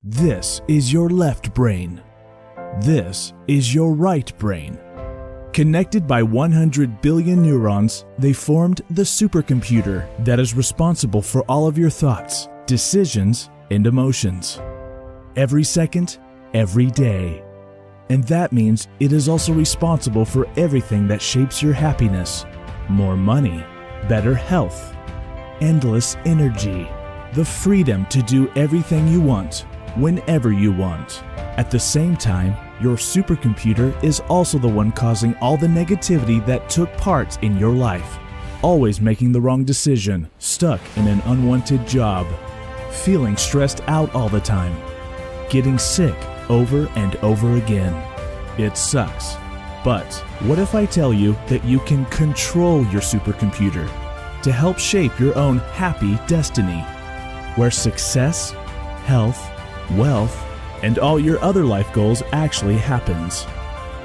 This is your left brain. This is your right brain. Connected by 100 billion neurons, they formed the supercomputer that is responsible for all of your thoughts, decisions, and emotions. Every second, every day. And that means it is also responsible for everything that shapes your happiness. More money, better health, endless energy, the freedom to do everything you want, whenever you want. At the same time, your supercomputer is also the one causing all the negativity that took part in your life. Always making the wrong decision, stuck in an unwanted job, feeling stressed out all the time, getting sick over and over again. It sucks. But what if I tell you that you can control your supercomputer to help shape your own happy destiny, where success, health, wealth, and all your other life goals actually happens?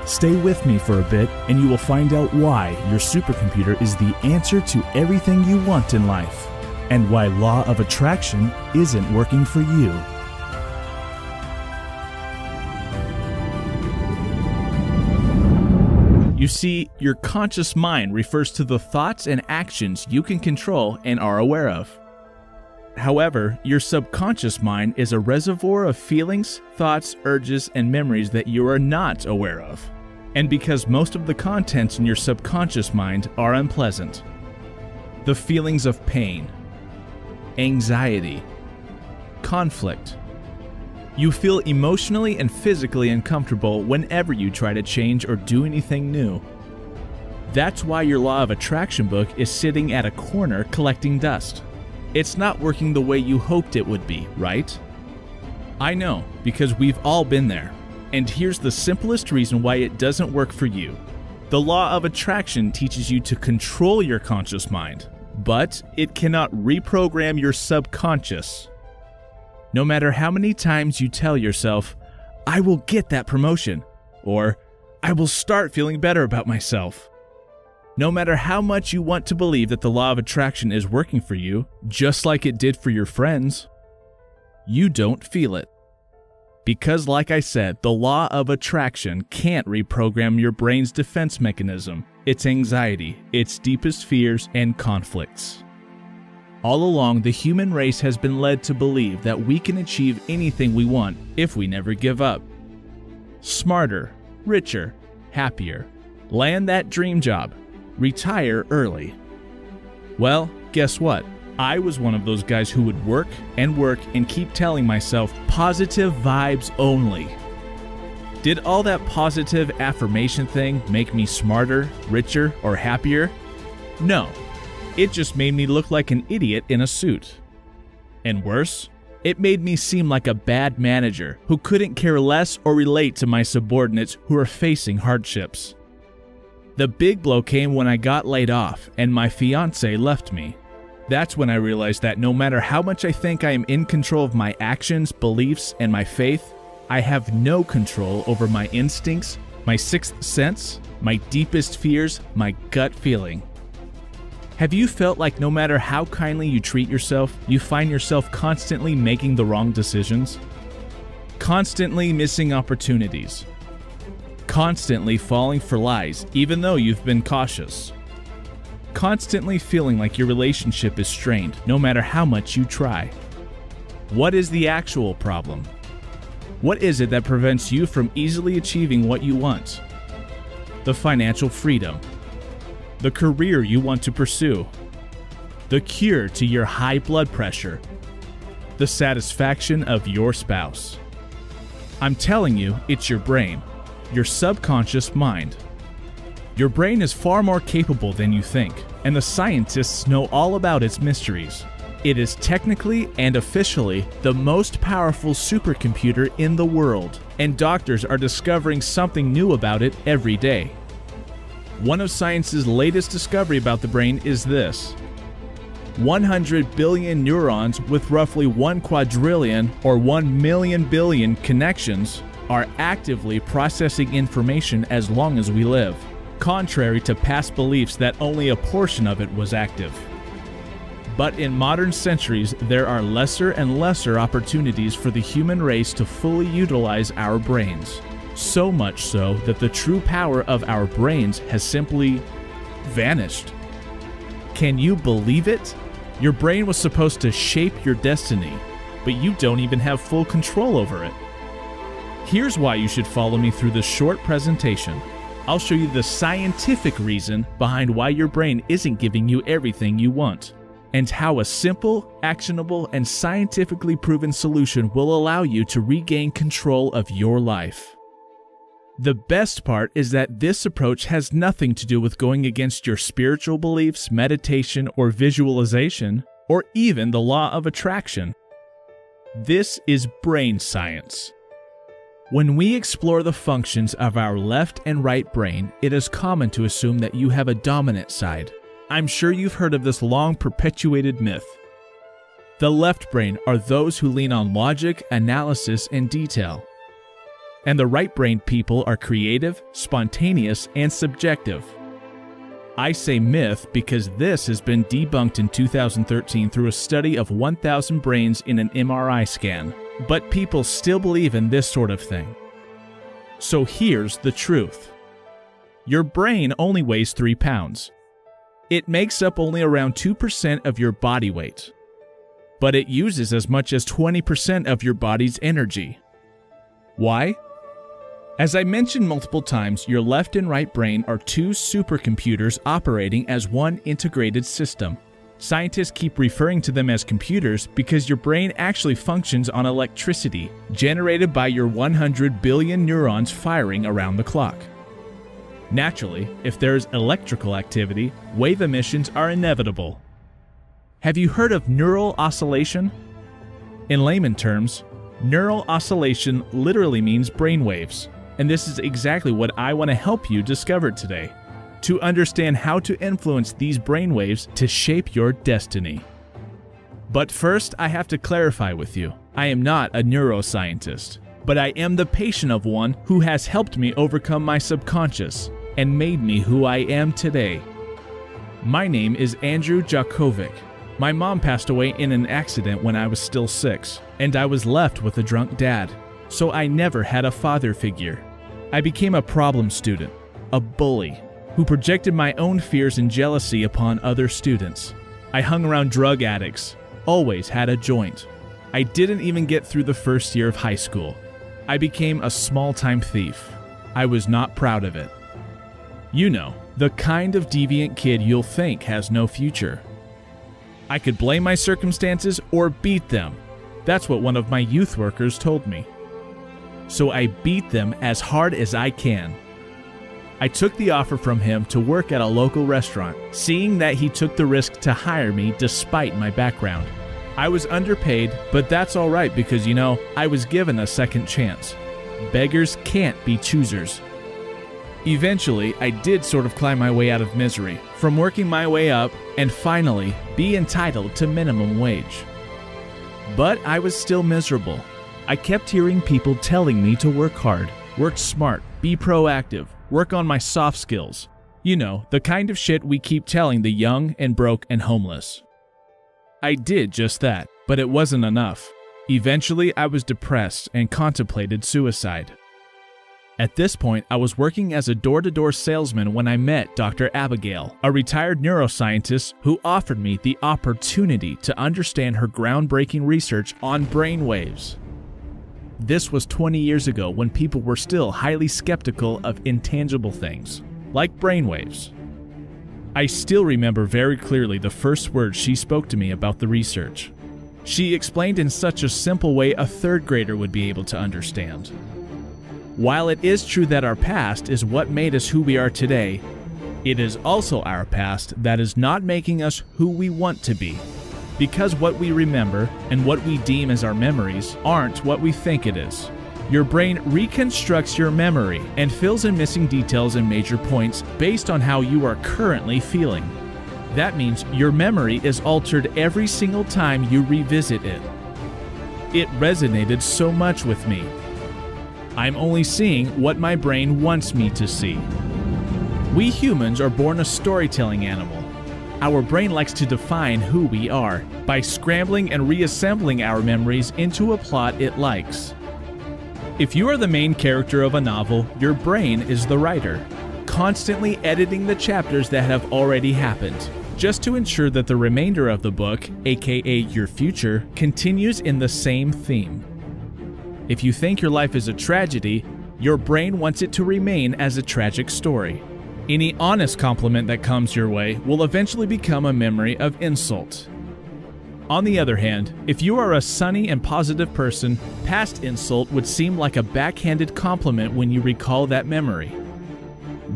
Stay with me for a bit and you will find out why your supercomputer is the answer to everything you want in life, and why law of attraction isn't working for you. You see, your conscious mind refers to the thoughts and actions you can control and are aware of. However, your subconscious mind is a reservoir of feelings, thoughts, urges, and memories that you are not aware of. And because most of the contents in your subconscious mind are unpleasant. The feelings of pain, anxiety, conflict. You feel emotionally and physically uncomfortable whenever you try to change or do anything new. That's why your law of attraction book is sitting at a corner collecting dust. It's not working the way you hoped it would be, right? I know, because we've all been there. And here's the simplest reason why it doesn't work for you. The law of attraction teaches you to control your conscious mind, but it cannot reprogram your subconscious. No matter how many times you tell yourself, I will get that promotion, or I will start feeling better about myself. No matter how much you want to believe that the law of attraction is working for you, just like it did for your friends, you don't feel it. Because like I said, the law of attraction can't reprogram your brain's defense mechanism, its anxiety, its deepest fears, and conflicts. All along, the human race has been led to believe that we can achieve anything we want if we never give up. Smarter, richer, happier, land that dream job, retire early. Well, guess what? I was one of those guys who would work and keep telling myself positive vibes only. Did all that positive affirmation thing make me smarter, richer, or happier? No. It just made me look like an idiot in a suit. And worse, it made me seem like a bad manager who couldn't care less or relate to my subordinates who are facing hardships. The big blow came when I got laid off and my fiancé left me. That's when I realized that no matter how much I think I am in control of my actions, beliefs, and my faith, I have no control over my instincts, my sixth sense, my deepest fears, my gut feeling. Have you felt like no matter how kindly you treat yourself, you find yourself constantly making the wrong decisions? Constantly missing opportunities. Constantly falling for lies, even though you've been cautious. Constantly feeling like your relationship is strained, no matter how much you try. What is the actual problem? What is it that prevents you from easily achieving what you want? The financial freedom. The career you want to pursue, the cure to your high blood pressure, the satisfaction of your spouse. I'm telling you, it's your brain, your subconscious mind. Your brain is far more capable than you think, and the scientists know all about its mysteries. It is technically and officially the most powerful supercomputer in the world, and doctors are discovering something new about it every day. One of science's latest discovery about the brain is this. 100 billion neurons with roughly 1 quadrillion or 1 million billion connections are actively processing information as long as we live, contrary to past beliefs that only a portion of it was active. But in modern centuries, there are lesser and lesser opportunities for the human race to fully utilize our brains. So much so that the true power of our brains has simply vanished. Can you believe it? Your brain was supposed to shape your destiny, but you don't even have full control over it. Here's why you should follow me through this short presentation. I'll show you the scientific reason behind why your brain isn't giving you everything you want, and how a simple, actionable, and scientifically proven solution will allow you to regain control of your life. The best part is that this approach has nothing to do with going against your spiritual beliefs, meditation, or visualization, or even the law of attraction. This is brain science. When we explore the functions of our left and right brain, it is common to assume that you have a dominant side. I'm sure you've heard of this long perpetuated myth. The left brain are those who lean on logic, analysis, and detail. And the right-brained people are creative, spontaneous, and subjective. I say myth because this has been debunked in 2013 through a study of 1,000 brains in an MRI scan. But people still believe in this sort of thing. So here's the truth. Your brain only weighs 3 pounds. It makes up only around 2% of your body weight. But it uses as much as 20% of your body's energy. Why? As I mentioned multiple times, your left and right brain are two supercomputers operating as one integrated system. Scientists keep referring to them as computers because your brain actually functions on electricity generated by your 100 billion neurons firing around the clock. Naturally, if there is electrical activity, wave emissions are inevitable. Have you heard of neural oscillation? In layman terms, neural oscillation literally means brain waves, and this is exactly what I want to help you discover today, to understand how to influence these brain waves to shape your destiny. But first, I have to clarify with you, I am not a neuroscientist, but I am the patient of one who has helped me overcome my subconscious and made me who I am today. My name is Andrew Jakovic. My mom passed away in an accident when I was still 6, and I was left with a drunk dad, so I never had a father figure. I became a problem student, a bully, who projected my own fears and jealousy upon other students. I hung around drug addicts, always had a joint. I didn't even get through the first year of high school. I became a small-time thief. I was not proud of it. You know, the kind of deviant kid you'll think has no future. I could blame my circumstances or beat them. That's what one of my youth workers told me. So I beat them as hard as I can. I took the offer from him to work at a local restaurant, seeing that he took the risk to hire me despite my background. I was underpaid, but that's all right because, I was given a second chance. Beggars can't be choosers. Eventually, I did sort of climb my way out of misery, from working my way up, and finally be entitled to minimum wage. But I was still miserable. I kept hearing people telling me to work hard, work smart, be proactive, work on my soft skills. The kind of shit we keep telling the young and broke and homeless. I did just that, but it wasn't enough. Eventually, I was depressed and contemplated suicide. At this point, I was working as a door-to-door salesman when I met Dr. Abigail, a retired neuroscientist who offered me the opportunity to understand her groundbreaking research on brainwaves. This was 20 years ago when people were still highly skeptical of intangible things, like brainwaves. I still remember very clearly the first words she spoke to me about the research. She explained in such a simple way a third grader would be able to understand. While it is true that our past is what made us who we are today, it is also our past that is not making us who we want to be. Because what we remember and what we deem as our memories aren't what we think it is. Your brain reconstructs your memory and fills in missing details and major points based on how you are currently feeling. That means your memory is altered every single time you revisit it. It resonated so much with me. I'm only seeing what my brain wants me to see. We humans are born a storytelling animal. Our brain likes to define who we are by scrambling and reassembling our memories into a plot it likes. If you are the main character of a novel, your brain is the writer, constantly editing the chapters that have already happened, just to ensure that the remainder of the book, aka your future, continues in the same theme. If you think your life is a tragedy, your brain wants it to remain as a tragic story. Any honest compliment that comes your way will eventually become a memory of insult. On the other hand, if you are a sunny and positive person, past insult would seem like a backhanded compliment when you recall that memory.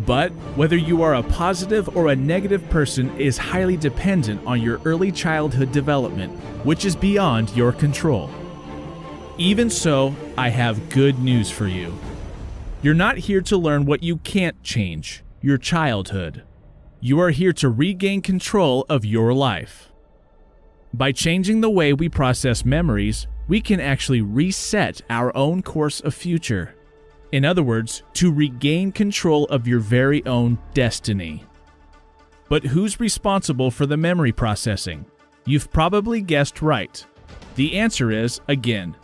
But whether you are a positive or a negative person is highly dependent on your early childhood development, which is beyond your control. Even so, I have good news for you. You're not here to learn what you can't change, your childhood. You are here to regain control of your life. By changing the way we process memories, we can actually reset our own course of future. In other words, to regain control of your very own destiny. But who's responsible for the memory processing? You've probably guessed right. The answer is, again,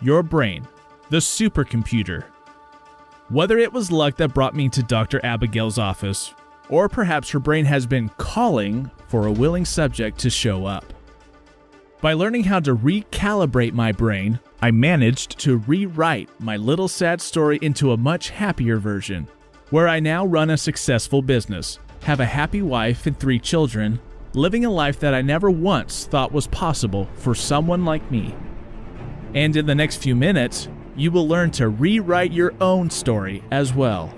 your brain, the supercomputer. Whether it was luck that brought me to Dr. Abigail's office, or perhaps her brain has been calling for a willing subject to show up. By learning how to recalibrate my brain, I managed to rewrite my little sad story into a much happier version, where I now run a successful business, have a happy wife and 3 children, living a life that I never once thought was possible for someone like me. And in the next few minutes, you will learn to rewrite your own story as well.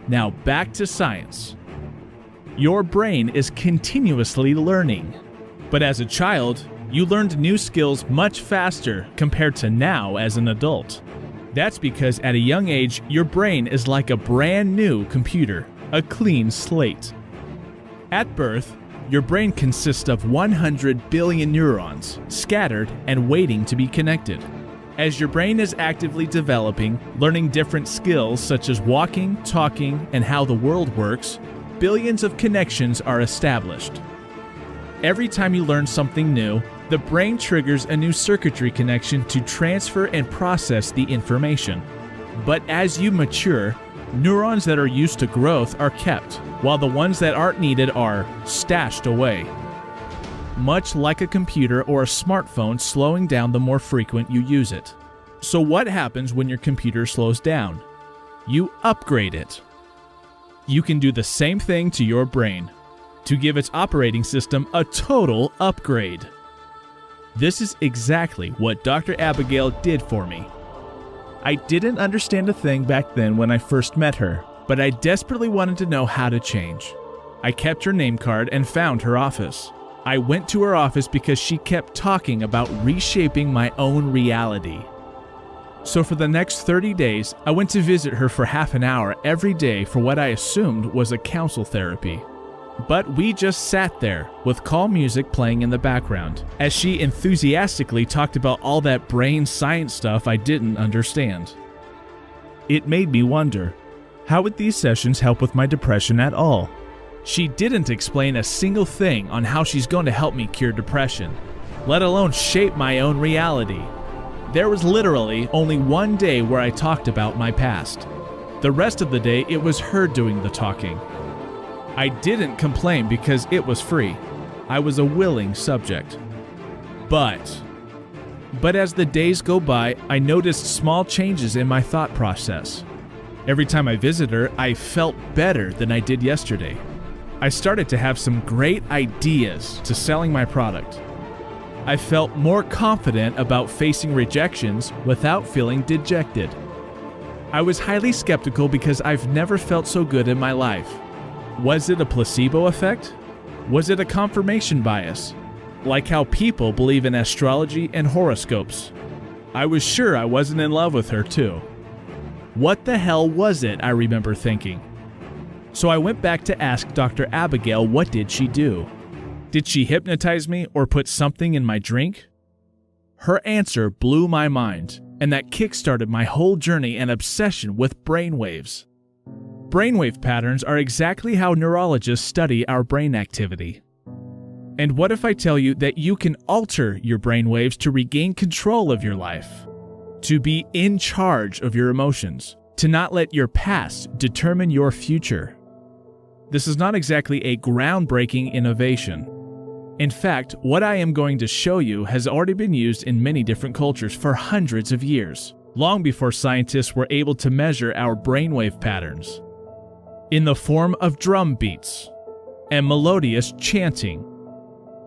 Now back to science. Your brain is continuously learning, but as a child, you learned new skills much faster compared to now as an adult. That's because at a young age, your brain is like a brand new computer, a clean slate. At birth, your brain consists of 100 billion neurons, scattered and waiting to be connected. As your brain is actively developing, learning different skills such as walking, talking, and how the world works, billions of connections are established. Every time you learn something new, the brain triggers a new circuitry connection to transfer and process the information. But as you mature, neurons that are used to growth are kept, while the ones that aren't needed are stashed away. Much like a computer or a smartphone slowing down the more frequent you use it. So what happens when your computer slows down? You upgrade it. You can do the same thing to your brain, to give its operating system a total upgrade. This is exactly what Dr. Abigail did for me. I didn't understand a thing back then when I first met her, but I desperately wanted to know how to change. I kept her name card and found her office. I went to her office because she kept talking about reshaping my own reality. So for the next 30 days, I went to visit her for half an hour every day for what I assumed was a counsel therapy. But we just sat there, with calm music playing in the background, as she enthusiastically talked about all that brain science stuff I didn't understand. It made me wonder, how would these sessions help with my depression at all? She didn't explain a single thing on how she's going to help me cure depression, let alone shape my own reality. There was literally only one day where I talked about my past. The rest of the day, it was her doing the talking. I didn't complain because it was free. I was a willing subject. But as the days go by, I noticed small changes in my thought process. Every time I visited her, I felt better than I did yesterday. I started to have some great ideas to selling my product. I felt more confident about facing rejections without feeling dejected. I was highly skeptical because I've never felt so good in my life. Was it a placebo effect? Was it a confirmation bias? Like how people believe in astrology and horoscopes. I was sure I wasn't in love with her too. What the hell was it, I remember thinking. So I went back to ask Dr. Abigail what did she do? Did she hypnotize me or put something in my drink? Her answer blew my mind, and that kickstarted my whole journey and obsession with brainwaves. Brainwave patterns are exactly how neurologists study our brain activity. And what if I tell you that you can alter your brainwaves to regain control of your life? To be in charge of your emotions, to not let your past determine your future. This is not exactly a groundbreaking innovation. In fact, what I am going to show you has already been used in many different cultures for hundreds of years, long before scientists were able to measure our brainwave patterns. In the form of drum beats and melodious chanting.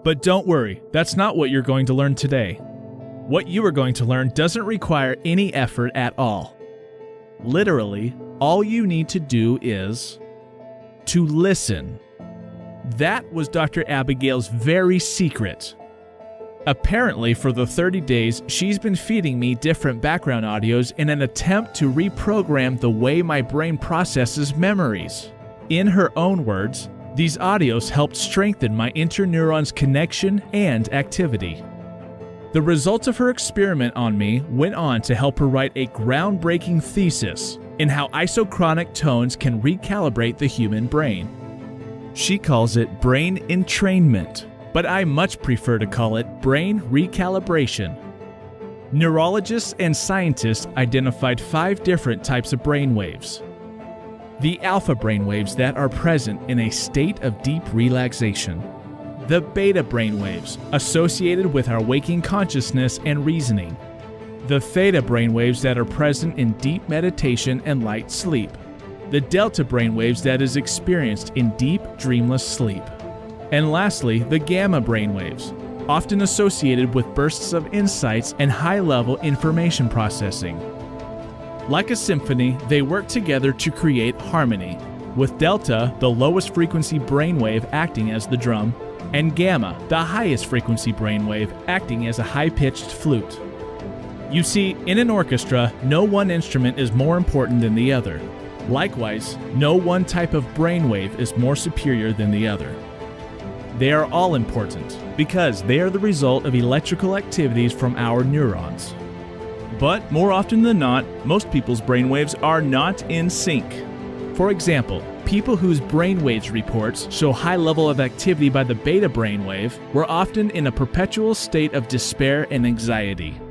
But don't worry, that's not what you're going to learn today. What you are going to learn doesn't require any effort at all. Literally, all you need to do is to listen. That was Dr. Abigail's very secret. Apparently, for the 30 days, she's been feeding me different background audios in an attempt to reprogram the way my brain processes memories. In her own words, these audios helped strengthen my interneurons' connection and activity. The results of her experiment on me went on to help her write a groundbreaking thesis in how isochronic tones can recalibrate the human brain. She calls it brain entrainment, but I much prefer to call it brain recalibration. Neurologists and scientists identified 5 different types of brainwaves. The alpha brainwaves that are present in a state of deep relaxation. The beta brainwaves associated with our waking consciousness and reasoning. The theta brainwaves that are present in deep meditation and light sleep. The delta brainwaves that is experienced in deep dreamless sleep. And lastly, the gamma brainwaves, often associated with bursts of insights and high-level information processing. Like a symphony, they work together to create harmony, with delta, the lowest frequency brainwave, acting as the drum, and gamma, the highest frequency brainwave, acting as a high-pitched flute. You see, in an orchestra, no one instrument is more important than the other. Likewise, no one type of brainwave is more superior than the other. They are all important because they are the result of electrical activities from our neurons. But more often than not, most people's brainwaves are not in sync. For example, people whose brainwaves reports show high level of activity by the beta brainwave were often in a perpetual state of despair and anxiety.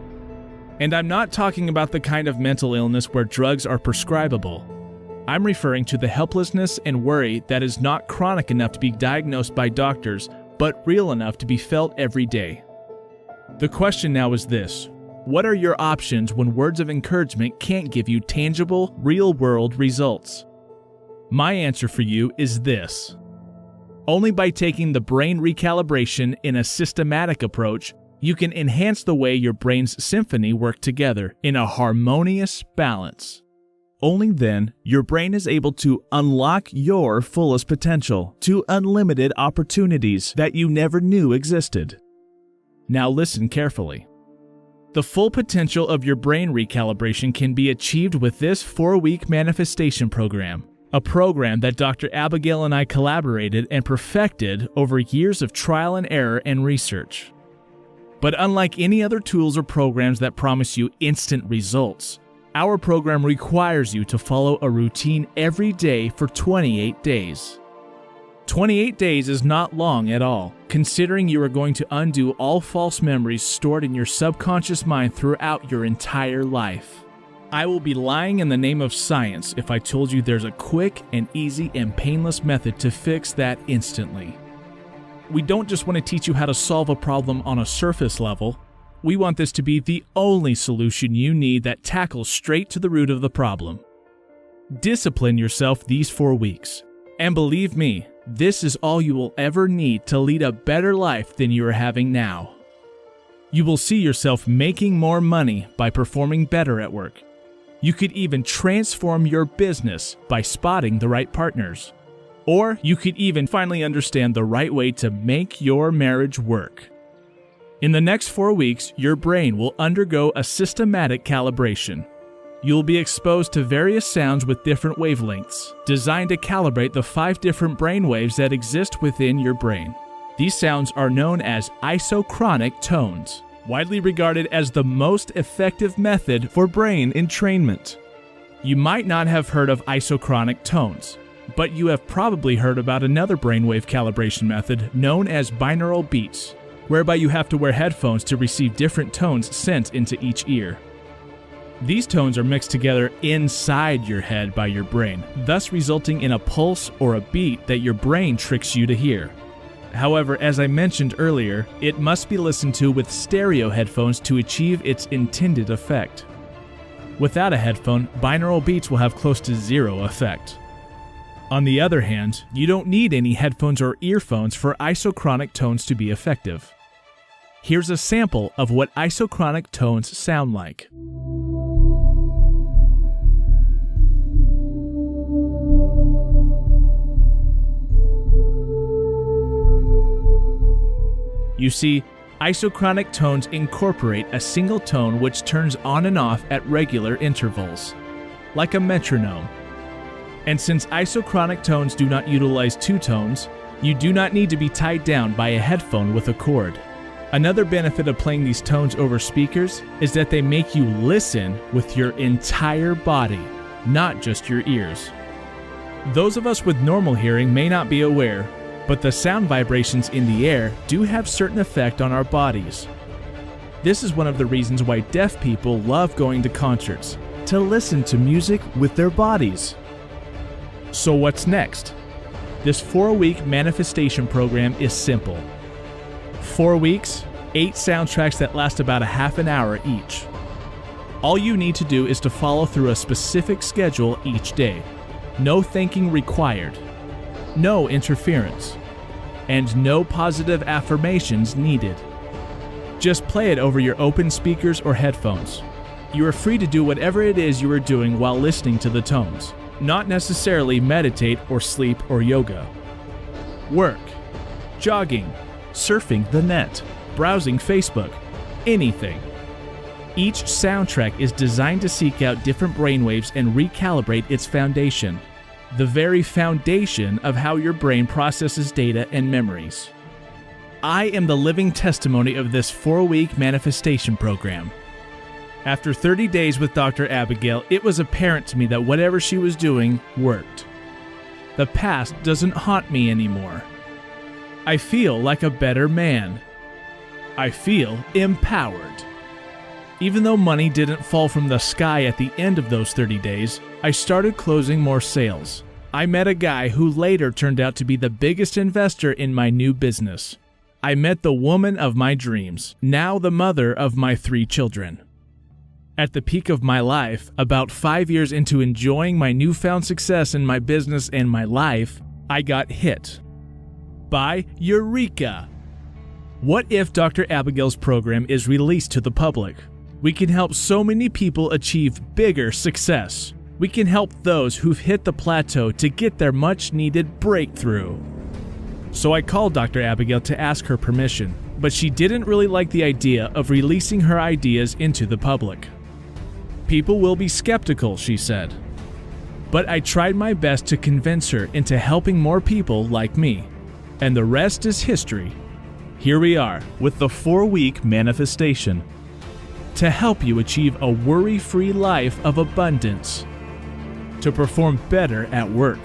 And I'm not talking about the kind of mental illness where drugs are prescribable. I'm referring to the helplessness and worry that is not chronic enough to be diagnosed by doctors, but real enough to be felt every day. The question now is this: what are your options when words of encouragement can't give you tangible, real-world results? My answer for you is this: only by taking the brain recalibration in a systematic approach, you can enhance the way your brain's symphony work together in a harmonious balance. Only then, your brain is able to unlock your fullest potential to unlimited opportunities that you never knew existed. Now listen carefully. The full potential of your brain recalibration can be achieved with this 4-week manifestation program, a program that Dr. Abigail and I collaborated and perfected over years of trial and error and research. But unlike any other tools or programs that promise you instant results, our program requires you to follow a routine every day for 28 days. 28 days is not long at all, considering you are going to undo all false memories stored in your subconscious mind throughout your entire life. I will be lying in the name of science if I told you there's a quick and easy and painless method to fix that instantly. We don't just want to teach you how to solve a problem on a surface level. We want this to be the only solution you need that tackles straight to the root of the problem. Discipline yourself these 4 weeks. And believe me, this is all you will ever need to lead a better life than you are having now. You will see yourself making more money by performing better at work. You could even transform your business by spotting the right partners. Or you could even finally understand the right way to make your marriage work. In the next 4 weeks, your brain will undergo a systematic calibration. You'll be exposed to various sounds with different wavelengths, designed to calibrate the 5 different brain waves that exist within your brain. These sounds are known as isochronic tones, widely regarded as the most effective method for brain entrainment. You might not have heard of isochronic tones, but you have probably heard about another brainwave calibration method known as binaural beats, whereby you have to wear headphones to receive different tones sent into each ear. These tones are mixed together inside your head by your brain, thus resulting in a pulse or a beat that your brain tricks you to hear. However, as I mentioned earlier, it must be listened to with stereo headphones to achieve its intended effect. Without a headphone, binaural beats will have close to zero effect. On the other hand, you don't need any headphones or earphones for isochronic tones to be effective. Here's a sample of what isochronic tones sound like. You see, isochronic tones incorporate a single tone which turns on and off at regular intervals, like a metronome. And since isochronic tones do not utilize two tones, you do not need to be tied down by a headphone with a cord. Another benefit of playing these tones over speakers is that they make you listen with your entire body, not just your ears. Those of us with normal hearing may not be aware, but the sound vibrations in the air do have certain effect on our bodies. This is one of the reasons why deaf people love going to concerts, to listen to music with their bodies. So what's next? This 4-week manifestation program is simple. 4 weeks, 8 soundtracks that last about a half an hour each. All you need to do is to follow through a specific schedule each day. No thinking required. No interference. And no positive affirmations needed. Just play it over your open speakers or headphones. You are free to do whatever it is you are doing while listening to the tones, not necessarily meditate or sleep or yoga. Work, jogging, surfing the net, browsing Facebook, anything. Each soundtrack is designed to seek out different brainwaves and recalibrate its foundation. The very foundation of how your brain processes data and memories. I am the living testimony of this 4-week manifestation program. After 30 days with Dr. Abigail, it was apparent to me that whatever she was doing worked. The past doesn't haunt me anymore. I feel like a better man. I feel empowered. Even though money didn't fall from the sky at the end of those 30 days, I started closing more sales. I met a guy who later turned out to be the biggest investor in my new business. I met the woman of my dreams, now the mother of my 3 children. At the peak of my life, about 5 years into enjoying my newfound success in my business and my life, I got hit by Eureka! What if Dr. Abigail's program is released to the public? We can help so many people achieve bigger success. We can help those who've hit the plateau to get their much-needed breakthrough. So I called Dr. Abigail to ask her permission, but she didn't really like the idea of releasing her ideas into the public. People will be skeptical, she said. But I tried my best to convince her into helping more people like me. And the rest is history. Here we are with the 4-week manifestation. To help you achieve a worry-free life of abundance. To perform better at work.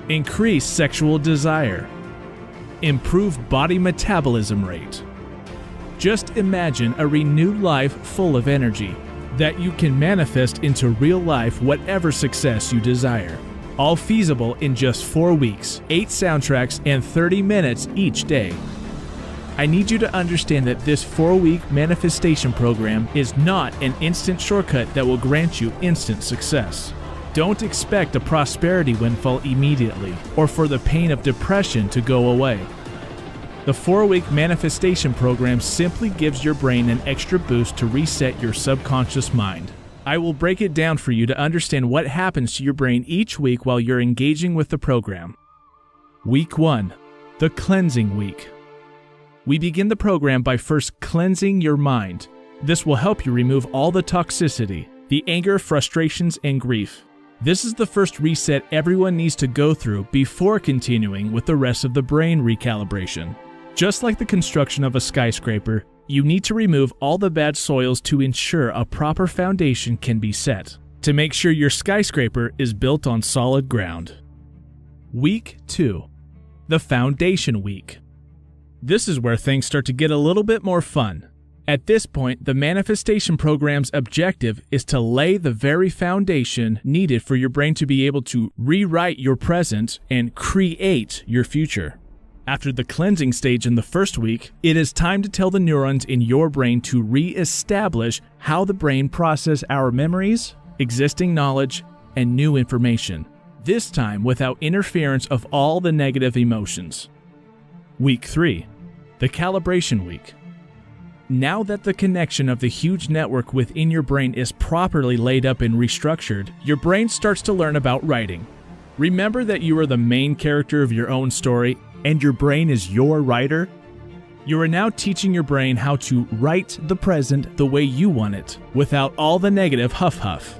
Increase sexual desire. Improve body metabolism rate. Just imagine a renewed life full of energy that you can manifest into real life whatever success you desire. All feasible in just 4 weeks, 8 soundtracks, and 30 minutes each day. I need you to understand that this 4-week manifestation program is not an instant shortcut that will grant you instant success. Don't expect a prosperity windfall immediately, or for the pain of depression to go away. The 4-week manifestation program simply gives your brain an extra boost to reset your subconscious mind. I will break it down for you to understand what happens to your brain each week while you're engaging with the program. Week 1, the cleansing week. We begin the program by first cleansing your mind. This will help you remove all the toxicity, the anger, frustrations, and grief. This is the first reset everyone needs to go through before continuing with the rest of the brain recalibration. Just like the construction of a skyscraper, you need to remove all the bad soils to ensure a proper foundation can be set, to make sure your skyscraper is built on solid ground. Week 2, the Foundation Week. This is where things start to get a little bit more fun. At this point, the manifestation program's objective is to lay the very foundation needed for your brain to be able to rewrite your present and create your future. After the cleansing stage in the first week, it is time to tell the neurons in your brain to re-establish how the brain processes our memories, existing knowledge, and new information. This time without interference of all the negative emotions. Week 3, the Calibration Week. Now that the connection of the huge network within your brain is properly laid up and restructured, your brain starts to learn about writing. Remember that you are the main character of your own story, and your brain is your writer? You are now teaching your brain how to write the present the way you want it, without all the negative huff.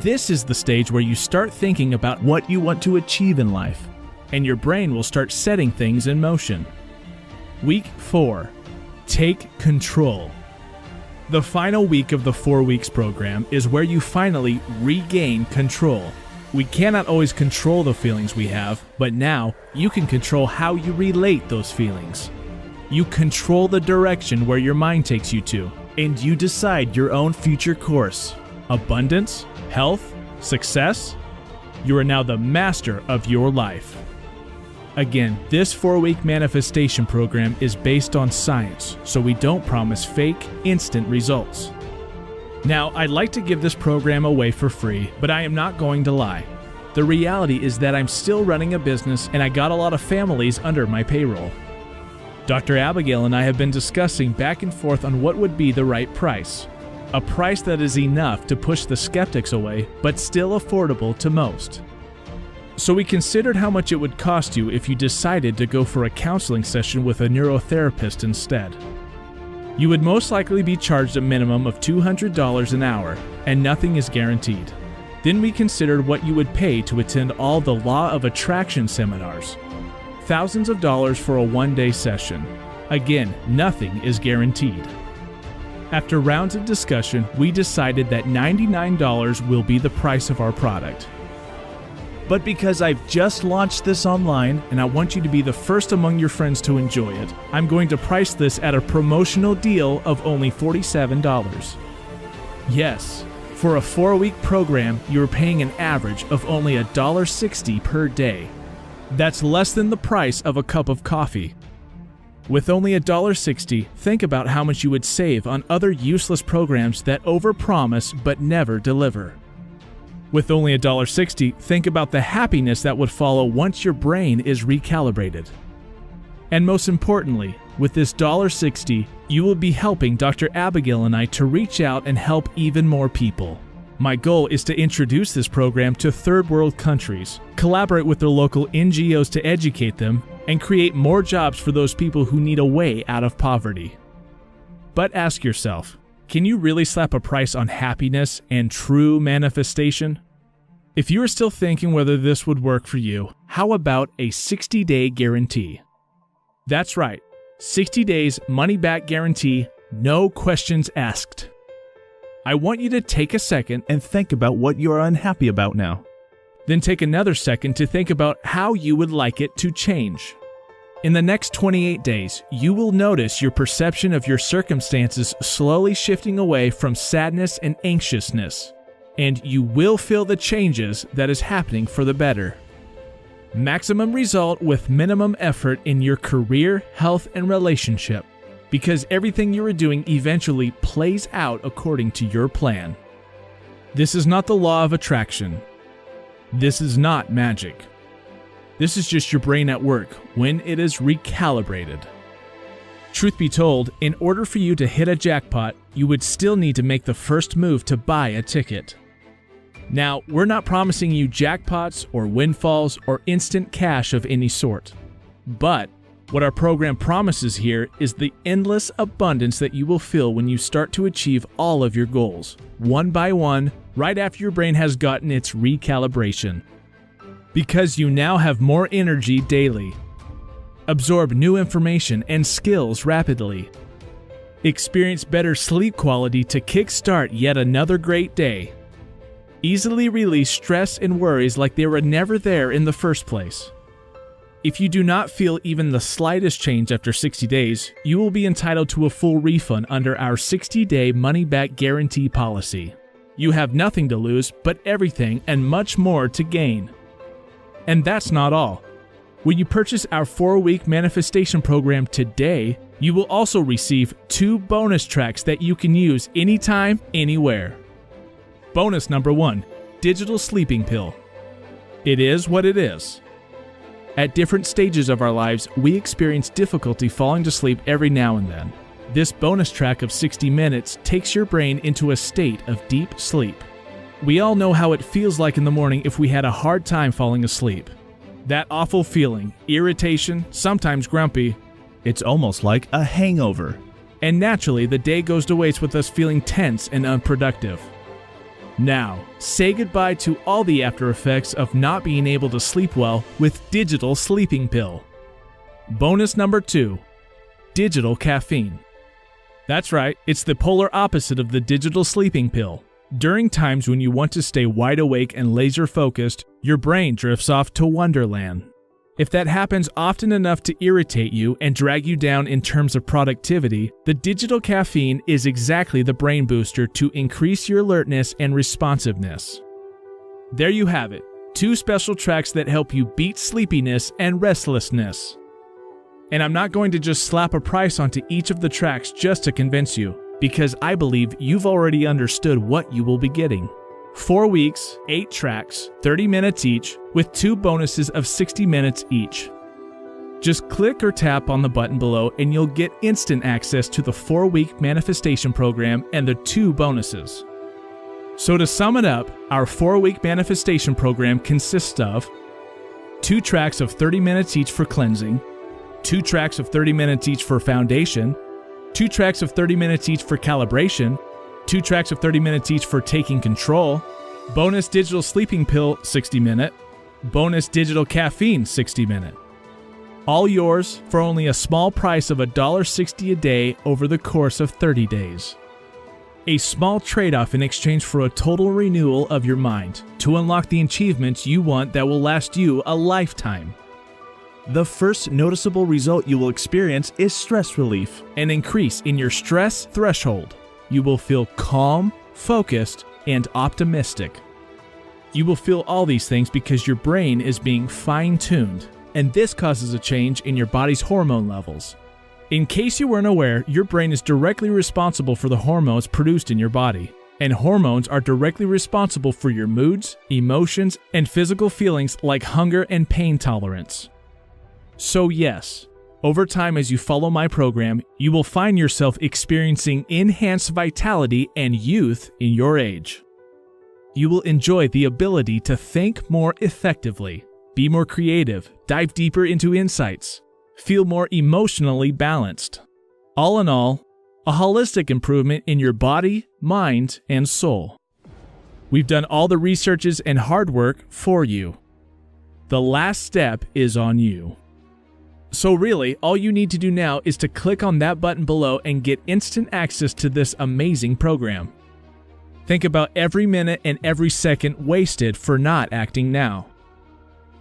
This is the stage where you start thinking about what you want to achieve in life, and your brain will start setting things in motion. Week 4. Take control. The final week of the 4 weeks program is where you finally regain control. We cannot always control the feelings we have, but now you can control how you relate those feelings. You control the direction where your mind takes you to, and you decide your own future course. Abundance, health, success. You are now the master of your life. Again, this 4-week manifestation program is based on science, so we don't promise fake, instant results. Now, I'd like to give this program away for free, but I am not going to lie. The reality is that I'm still running a business and I got a lot of families under my payroll. Dr. Abigail and I have been discussing back and forth on what would be the right price. A price that is enough to push the skeptics away, but still affordable to most. So we considered how much it would cost you if you decided to go for a counseling session with a neurotherapist instead. You would most likely be charged a minimum of $200 an hour, and nothing is guaranteed. Then we considered what you would pay to attend all the Law of Attraction seminars. Thousands of dollars for a one-day session. Again, nothing is guaranteed. After rounds of discussion, we decided that $99 will be the price of our product. But because I've just launched this online and I want you to be the first among your friends to enjoy it, I'm going to price this at a promotional deal of only $47. Yes, for a 4-week program, you're paying an average of only $1.60 per day. That's less than the price of a cup of coffee. With only $1.60, think about how much you would save on other useless programs that overpromise but never deliver. With only $1.60, think about the happiness that would follow once your brain is recalibrated. And most importantly, with this $1.60, you will be helping Dr. Abigail and I to reach out and help even more people. My goal is to introduce this program to third world countries, collaborate with their local NGOs to educate them, and create more jobs for those people who need a way out of poverty. But ask yourself, can you really slap a price on happiness and true manifestation? If you are still thinking whether this would work for you, how about a 60-day guarantee? That's right, 60 days money-back guarantee, no questions asked. I want you to take a second and think about what you are unhappy about now. Then take another second to think about how you would like it to change. In the next 28 days, you will notice your perception of your circumstances slowly shifting away from sadness and anxiousness, and you will feel the changes that is happening for the better. Maximum result with minimum effort in your career, health, and relationship, because everything you are doing eventually plays out according to your plan. This is not the law of attraction. This is not magic. This is just your brain at work when it is recalibrated. Truth be told, in order for you to hit a jackpot, you would still need to make the first move to buy a ticket. Now, we're not promising you jackpots or windfalls or instant cash of any sort. But what our program promises here is the endless abundance that you will feel when you start to achieve all of your goals, one by one, right after your brain has gotten its recalibration. Because you now have more energy daily. Absorb new information and skills rapidly. Experience better sleep quality to kickstart yet another great day. Easily release stress and worries like they were never there in the first place. If you do not feel even the slightest change after 60 days, you will be entitled to a full refund under our 60-day money-back guarantee policy. You have nothing to lose, but everything and much more to gain. And that's not all. When you purchase our 4-week manifestation program today, you will also receive 2 bonus tracks that you can use anytime, anywhere. Bonus number 1, Digital Sleeping Pill. It is what it is. At different stages of our lives, we experience difficulty falling to sleep every now and then. This bonus track of 60 minutes takes your brain into a state of deep sleep. We all know how it feels like in the morning if we had a hard time falling asleep. That awful feeling, irritation, sometimes grumpy, it's almost like a hangover. And naturally, the day goes to waste with us feeling tense and unproductive. Now, say goodbye to all the after effects of not being able to sleep well with Digital Sleeping Pill. Bonus number 2, Digital Caffeine. That's right, it's the polar opposite of the Digital Sleeping Pill. During times when you want to stay wide awake and laser focused, your brain drifts off to Wonderland. If that happens often enough to irritate you and drag you down in terms of productivity, the digital caffeine is exactly the brain booster to increase your alertness and responsiveness. There you have it, 2 special tracks that help you beat sleepiness and restlessness. And I'm not going to just slap a price onto each of the tracks just to convince you, because I believe you've already understood what you will be getting. 4 weeks, 8 tracks, 30 minutes each, with 2 bonuses of 60 minutes each. Just click or tap on the button below and you'll get instant access to the 4-week manifestation program and the 2 bonuses. So to sum it up, our 4-week manifestation program consists of 2 tracks of 30 minutes each for cleansing, 2 tracks of 30 minutes each for foundation, 2 tracks of 30 minutes each for calibration, 2 tracks of 30 minutes each for taking control, bonus digital sleeping pill 60-minute, bonus digital caffeine 60-minute. All yours for only a small price of $1.60 a day over the course of 30 days. A small trade-off in exchange for a total renewal of your mind to unlock the achievements you want that will last you a lifetime. The first noticeable result you will experience is stress relief, an increase in your stress threshold. You will feel calm, focused, and optimistic. You will feel all these things because your brain is being fine-tuned, and this causes a change in your body's hormone levels. In case you weren't aware, your brain is directly responsible for the hormones produced in your body, and hormones are directly responsible for your moods, emotions, and physical feelings like hunger and pain tolerance. So yes, over time as you follow my program, you will find yourself experiencing enhanced vitality and youth in your age. You will enjoy the ability to think more effectively, be more creative, dive deeper into insights, feel more emotionally balanced. All in all, a holistic improvement in your body, mind, and soul. We've done all the researches and hard work for you. The last step is on you. So really, all you need to do now is to click on that button below and get instant access to this amazing program. Think about every minute and every second wasted for not acting now.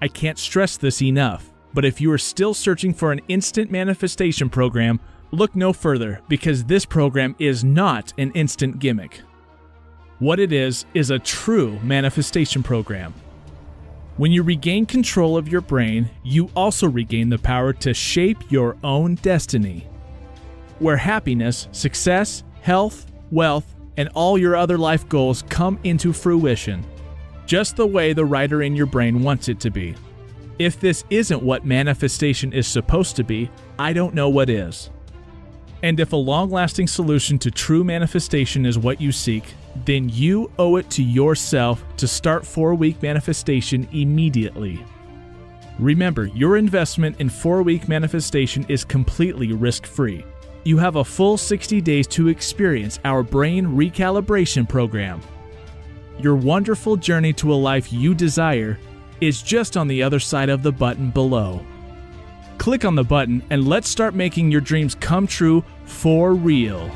I can't stress this enough, but if you are still searching for an instant manifestation program, look no further because this program is not an instant gimmick. What it is a true manifestation program. When you regain control of your brain, you also regain the power to shape your own destiny. Where happiness, success, health, wealth, and all your other life goals come into fruition, just the way the writer in your brain wants it to be. If this isn't what manifestation is supposed to be, I don't know what is. And if a long-lasting solution to true manifestation is what you seek, then you owe it to yourself to start 4-week manifestation immediately. Remember, your investment in 4-week manifestation is completely risk-free. You have a full 60 days to experience our brain recalibration program. Your wonderful journey to a life you desire is just on the other side of the button below. Click on the button and let's start making your dreams come true for real.